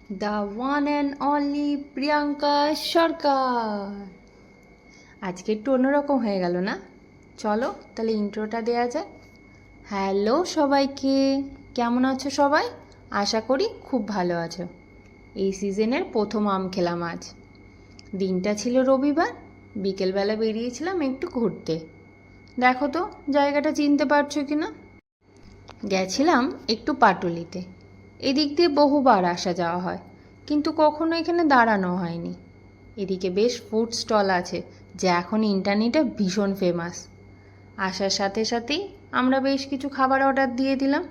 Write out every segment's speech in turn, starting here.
The one and only Priyanka Sarkar. আজকে একটু অন্যরকম হয়ে গেল না? চলো তাহলে ইন্ট্রোটা দেওয়া যায়। হ্যালো সবাইকে, কেমন আছো সবাই? আশা করি খুব ভালো আছো। এই সিজনের প্রথম আম খেলাম আজ। দিনটা ছিল রবিবার, বিকেলবেলা বেরিয়েছিলাম একটু ঘুরতে। দেখো তো জায়গাটা চিনতে পারছো কি না? গেছিলাম একটু পাটুলিতে। এদিক দিয়ে বহুবার আসা যাওয়া হয়, কিন্তু কখনো এখানে দাঁড়ানো হয়নি। এদিকে বেশ ফুড স্টল আছে, যা এখন ইন্টারনেটে ভীষণ ফেমাস। আসার সাথে সাথেই আমরা বেশ কিছু খাবার অর্ডার দিয়ে দিলাম।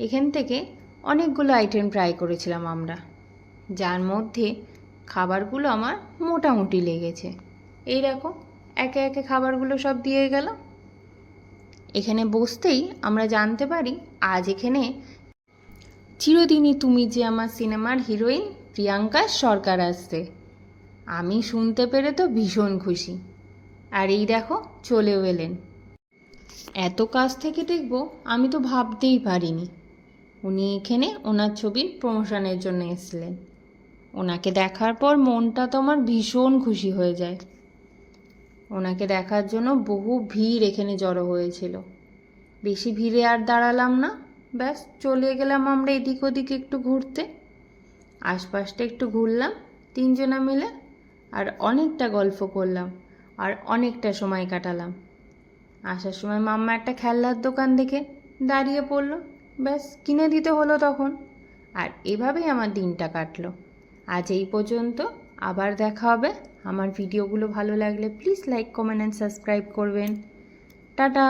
এখান থেকে অনেকগুলো আইটেম ট্রাই করেছিলাম আমরা, যার মধ্যে খাবারগুলো আমার মোটামুটি লেগেছে। এই দেখো, একে একে খাবারগুলো সব দিয়ে গেল। এখানে বসতেই আমরা জানতে পারি আজ এখানে চিরদিনই তুমি যে আমার সিনেমার হিরোইন প্রিয়াঙ্কা সরকার আসছে। আমি শুনতে পেরে তো ভীষণ খুশি। আর এই দেখো চলেও এলেন। এত কাছ থেকে দেখব আমি তো ভাবতেই পারিনি। উনি এখানে ওনার ছবির প্রমোশনের জন্য এসেছিলেন। ওনাকে দেখার পর মনটা তো আমার ভীষণ খুশি হয়ে যায়। ওনাকে দেখার জন্য বহু ভিড় এখানে জড়ো হয়েছিল। বেশি ভিড়ে আর দাঁড়ালাম না, ব্যাস চলে গেলাম আমরা এদিক ওদিক একটু ঘুরতে। আশপাশটা একটু ঘুরলাম তিনজনা মিলে, আর অনেকটা গল্প করলাম, আর অনেকটা সময় কাটালাম। আসার সময় মাম্মা একটা খেলনার দোকান দেখে দাঁড়িয়ে পড়লো, ব্যাস কিনে দিতে হলো তখন। আর এভাবেই আমার দিনটা কাটলো। আজ এই পর্যন্ত, আবার দেখা হবে। আমার ভিডিওগুলো ভালো লাগলে please like, comment and subscribe করবেন। টাটা।